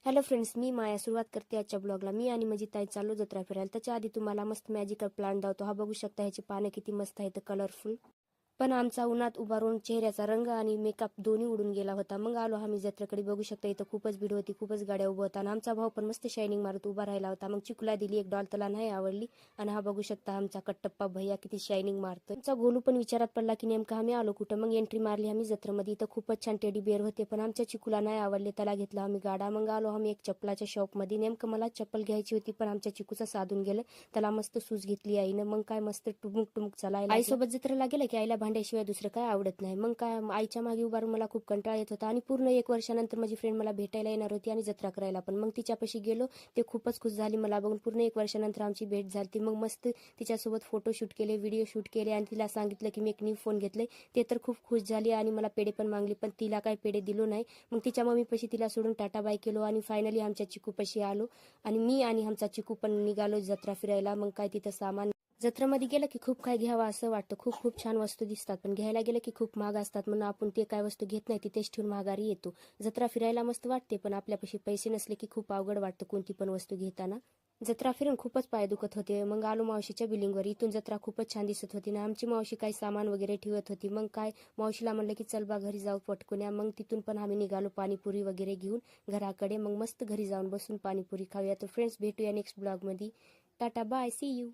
Hello friends, मी माया सुरुवात करते आजच्या ब्लॉगला. मी आणि माझी ताई चाललो जत्रा फिरायला. त्याच्या आधी तुम्हाला मस्त मॅजिकल प्लांट दावतो. हा बघू शकता, ह्याची पानं किती मस्त आहेत, कलरफुल. पण आमचा उन्हात उभा राहून चेहऱ्याचा रंग आणि मेकअप दोन्ही उडून गेला होता. मग आलो आम्ही जत्रेकडे. बघू शकता, इथं खूपच भीड होती, खूपच गाड्या उभं होत्या आणि आमचा भाऊ पण मस्त शायनिंग मारत उभा राहिला होता. मग चिकूला दिली एक डॉल, त्याला नाही आवडली. आणि हा बघू शकता आमचा कट्टप्पा भैया किती शायनिंग मारतोय. आमचा गोलू पण विचारात पडला की नेमकं आम्ही आलो कुठं. मग एंट्री मारली आम्ही जत्रेमध्ये. इथं खूपच छान टेडी बिअर होते, पण आमच्या चिकूला नाही आवडले. त्याला घेतला आम्ही गाडा. मग आलो आम्ही एक चप्पलाच्या शॉपमध्ये. नेमकं मला चप्पल घ्यायची होती, पण आमच्या चिकूचा साधून गेलं. त्याला मस्त सूज घेतली आईनं. मग काय मस्त टुमुक टुमुक चालायला. आईसोबत जत्रेला गेलं की आईला भांड्याशिवाय दुसरं काय आवडत नाही. मग काय आईच्या मागे उभारून मला खूप कंटाळा येत होता. आणि पूर्ण 1 वर्षानंतर माझी फ्रेंड मला भेटायला येणार होती आणि जत्रा करायला पण. मग तिच्यापाशी गेलो. ते खूपच खुश झाली मला बघून. पूर्ण 1 वर्षानंतर आमची भेट झाली. मग मस्त तिच्यासोबत फोटो शूट केले, व्हिडिओ शूट केले आणि तिला सांगितलं की मी एक न्यू फोन घेतलंय. ते तर खूप खुश झाली आणि मला पेढे पण मागली, पण तिला काय पेढे दिलो नाही. मग तिच्या मम्मीपाशी तिला सोडून टाटा बाय केलो आणि फायनली आमच्या चिकूपाशी आलो. आणि मी आणि आमचा चिकू पण निघालो जत्रा फिरायला. मग काय तिथं सामान जत्रेमध्ये गेलं की खूप काय घ्यावं असं वाटतं. खूप खूप छान वस्तू दिसतात, पण घ्यायला गेलं की खूप महाग असतात. म्हणून आपण ते काय वस्तू घेत नाही, तिथेच ठेवून माघारी येतो. जत्रा फिरायला मस्त वाटते, पण आपल्यापाशी पैसे नसले की खूप अवघड वाटतं कोणती पण वस्तू घेताना. जत्रा फिरून खूपच पाय दुखत होते. मग आलो मावशीच्या बिल्डिंगवर. इथून जत्रा खूपच छान दिसत होती ना. आमची मावशी काही सामान वगैरे ठेवत होती. मग काय मावशीला म्हणलं की चल बा घरी जाऊ पटकून या. मग तिथून पण आम्ही निघालो पाणीपुरी वगैरे घेऊन घराकडे. मग मस्त घरी जाऊन बसून पाणीपुरी खाऊया. तर फ्रेंड्स, भेटूया नेक्स्ट ब्लॉगमध्ये. Tata bye, see you.